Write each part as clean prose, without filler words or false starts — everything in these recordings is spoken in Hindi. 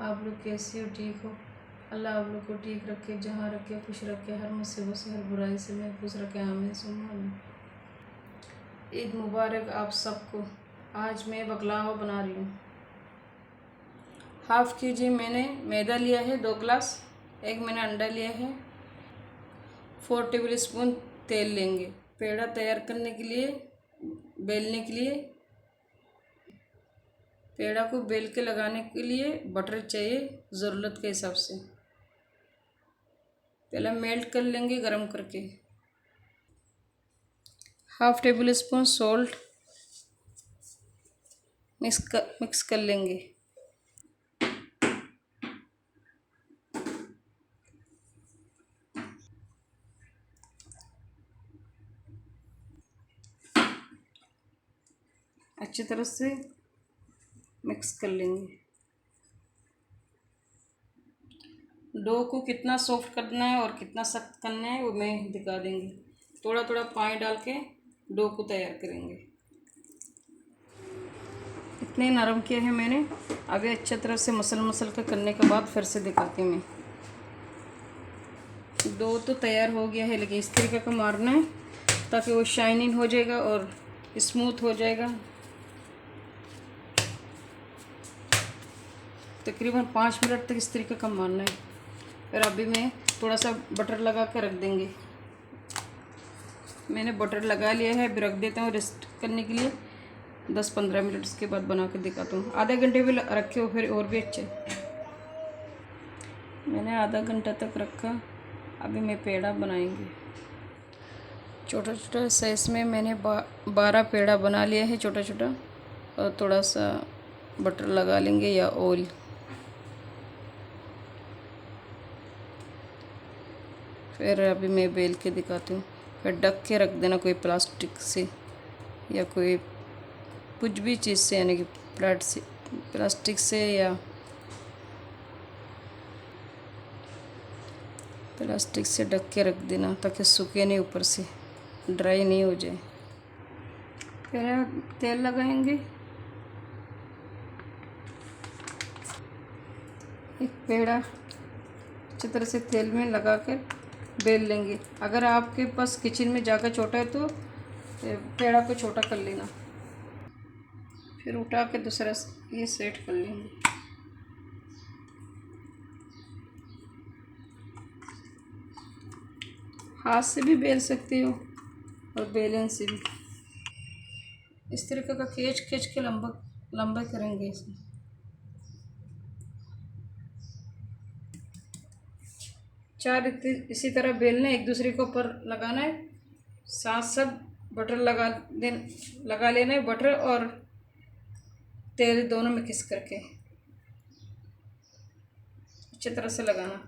आप लोग कैसे हो? ठीक हो? अल्लाह आप लोग को ठीक रखे, जहाँ रखे खुश रखे, हर मुसीबत से हर बुराई से महफूज रखे। आमीन सुम्मा आमीन। ईद मुबारक आप सबको। आज मैं बकलावा बना रही हूँ। हाफ़ के जी मैंने मैदा लिया है 2 गिलास। एक मैंने अंडा लिया है। 4 टेबल स्पून तेल लेंगे। पेड़ा तैयार करने के लिए, बेलने के लिए, पेड़ा को बेल के लगाने के लिए बटर चाहिए ज़रूरत के हिसाब से। पहले मेल्ट कर लेंगे गरम करके। Half table spoon salt mix कर लेंगे। अच्छी तरह से मिक्स कर लेंगे। डो को कितना सॉफ्ट करना है और कितना सख्त करना है वो मैं दिखा देंगी। थोड़ा थोड़ा पानी डाल के डो को तैयार करेंगे। इतने नरम किया है मैंने। अभी अच्छी तरह से मसल के करने के बाद फिर से दिखाती हूँ मैं। डो तो तैयार हो गया है, लेकिन इस तरीके का मारना है ताकि वो शाइनिंग हो जाएगा और स्मूथ हो जाएगा। तकरीबन 5 मिनट तक इस तरीके का मारना है। फिर अभी मैं थोड़ा सा बटर लगा कर रख देंगे। मैंने बटर लगा लिया है। अभी रख देता हूँ रेस्ट करने के लिए 10-15 मिनट। उसके बाद बना कर दिखाता हूँ। आधे घंटे भी रखे हो फिर और भी अच्छे। मैंने आधा घंटा तक रखा। अभी मैं पेड़ा बनाएंगे। छोटा छोटा साइज़ में मैंने 12 पेड़ा बना लिया है छोटा छोटा। और थोड़ा सा बटर लगा लेंगे या ऑयल। फिर अभी मैं बेल के दिखाती हूँ। फिर ढक के रख देना कोई प्लास्टिक से या कोई कुछ भी चीज़ से, यानी कि प्लास्टिक से या प्लास्टिक से ढक के रख देना ताकि सूखे नहीं, ऊपर से ड्राई नहीं हो जाए। फिर तेल लगाएंगे। एक पेड़ा अच्छी तरह से तेल में लगा कर बेल लेंगे। अगर आपके पास किचन में जगह छोटा है तो पेड़ा को छोटा कर लेना। फिर उठा के दूसरा ये सेट कर लेंगे। हाथ से भी बेल सकते हो और बेलन से भी। इस तरीके का खींच खींच के लंबा लंबा करेंगे इसमें। चार इसी तरह बेलने, एक दूसरे के ऊपर लगाना है। साथ साथ बटर लगा लेना है। बटर और तेल दोनों मिक्स करके अच्छी तरह से लगाना।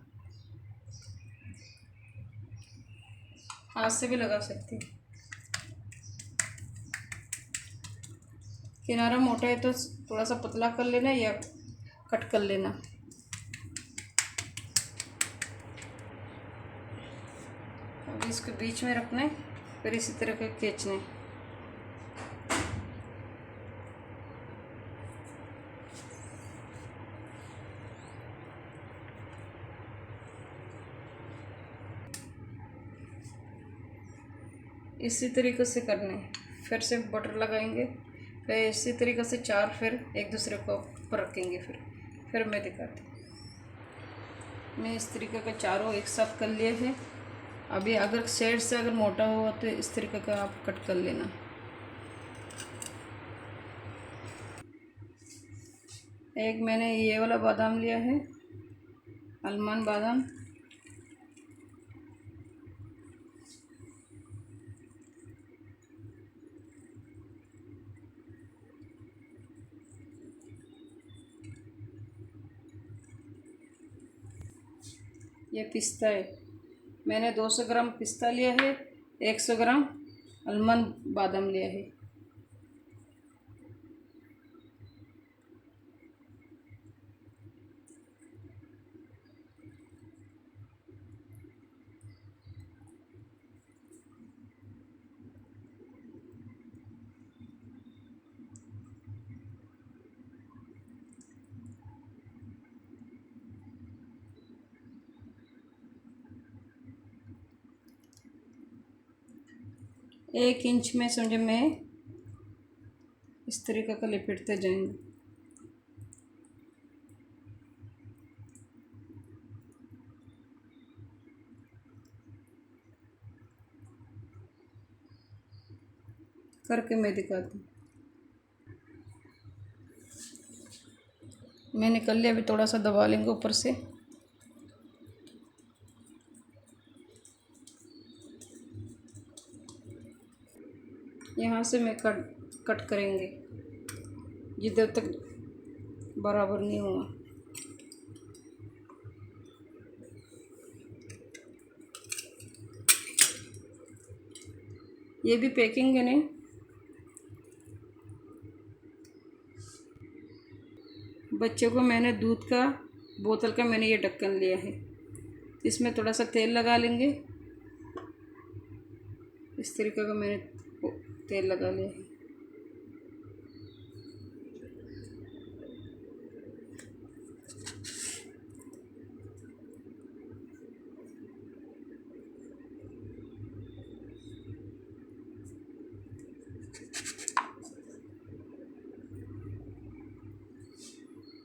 हाथ से भी लगा सकते हैं। किनारा मोटा है तो थोड़ा सा पतला कर लेना या कट कर लेना। अभी इसको बीच में रखना है। फिर इसी तरह के खींचना है। इसी तरीके से करना है। फिर से बटर लगाएंगे। फिर इसी तरीके से 4 फिर एक दूसरे को ऊपर रखेंगे। फिर मैं दिखाती हूँ। मैं इस तरीके का चारों एक साथ कर लिए है। अभी अगर साइड से अगर मोटा हुआ तो इस तरीके का आप कट कर लेना। एक मैंने ये वाला बादाम लिया है, आलमंड बादाम। ये पिस्ता है। मैंने 200 ग्राम पिस्ता लिया है। 100 ग्राम आलमंड बादाम लिया है। 1 इंच में समझे मैं इस तरीके का लिपटते जाएंगे। करके मैं दिखाती हूँ। मैंने कर लिया, अभी थोड़ा सा दबा लेंगे ऊपर से। यहाँ से मैं कट करेंगे जिधर तक बराबर नहीं हुआ। ये भी पैकिंग है नहीं, बच्चों को मैंने दूध का बोतल का मैंने ये ढक्कन लिया है, इसमें थोड़ा सा तेल लगा लेंगे। इस तरीके का मैंने तेल लगा लिया है।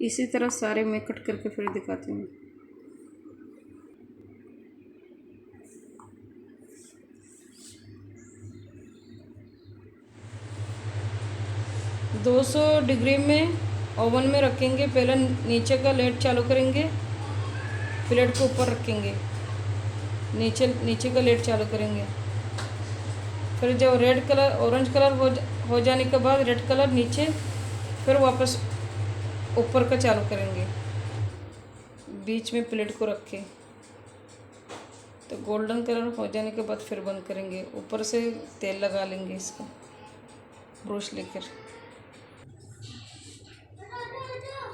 इसी तरह सारे मैं कट करके फिर दिखाती हूँ। दो 200 डिग्री में ओवन में रखेंगे। पहले नीचे का लाइट चालू करेंगे, प्लेट को ऊपर रखेंगे, नीचे का लाइट चालू करेंगे। फिर जब रेड कलर ऑरेंज कलर हो जाने के बाद रेड कलर नीचे, फिर वापस ऊपर का चालू करेंगे। बीच में प्लेट को रखें तो गोल्डन कलर हो जाने के बाद फिर बंद करेंगे। ऊपर से तेल लगा लेंगे, इसका ब्रश लेकर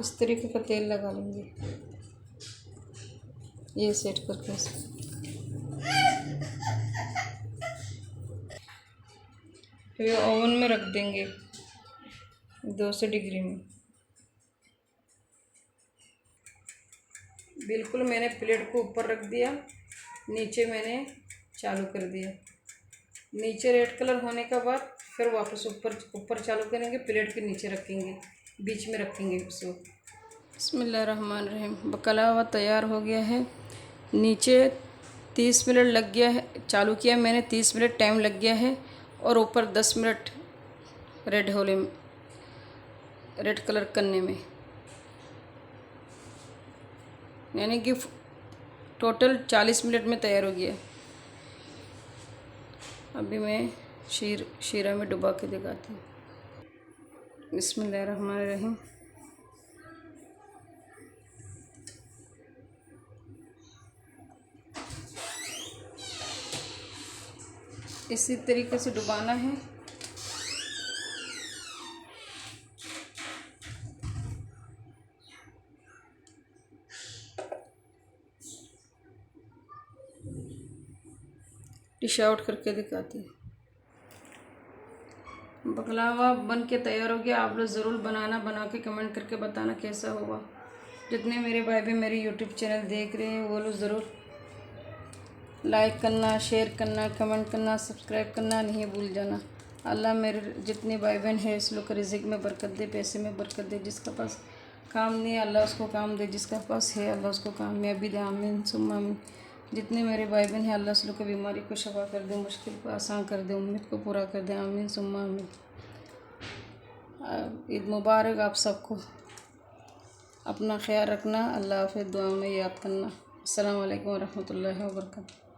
इस तरीके का तेल लगा लेंगे, ये सेट करके फिर ओवन में रख देंगे 200 डिग्री में। बिल्कुल मैंने प्लेट को ऊपर रख दिया, नीचे मैंने चालू कर दिया। नीचे रेड कलर होने के बाद फिर वापस ऊपर चालू करेंगे, प्लेट के नीचे रखेंगे, बीच में रखेंगे उसको। बिस्मिल्लाहिर्रहमानिर्रहीम। बकलावा तैयार हो गया है। नीचे 30 मिनट लग गया है, चालू किया मैंने 30 मिनट टाइम लग गया है, और ऊपर 10 मिनट रेड कलर करने में, यानी कि टोटल 40 मिनट में तैयार हो गया। अभी मैं शीरा में डुबा के दिखाती हूँ। बिस्मिल्लाहिर्रहमानिर्रहीम। इसी तरीके से डुबाना है। डिश आउट करके दिखाती हूँ। बकलावा बन के तैयार हो गया। आप लोग ज़रूर बना के कमेंट करके बताना कैसा हुआ। जितने मेरे भाई भी मेरे यूट्यूब चैनल देख रहे हैं वो लोग ज़रूर लाइक करना, शेयर करना, कमेंट करना, सब्सक्राइब करना नहीं भूल जाना। अल्लाह मेरे जितने भाई बहन है इस लोग के रिज़्क़ में बरकत दे, पैसे में बरकत दे। जिसका पास काम नहीं है अल्लाह उसको काम दे, जिसका पास है अल्लाह उसको कामयाबी दे। आमीन सुम्मा आमीन। जितने मेरे भाई बहन हैं अल्लाह उस लोग की बीमारी को शफा कर दे, मुश्किल को आसान कर दे, उम्मीद को पूरा कर दे। आमीन सुम्मा आमीन। ईद मुबारक आप सबको। अपना ख्याल रखना। अल्लाह हाफ़िज़। दुआ में याद करना। अस्सलामु अलैकुम वरहमतुल्लाहि वबरकातुहू।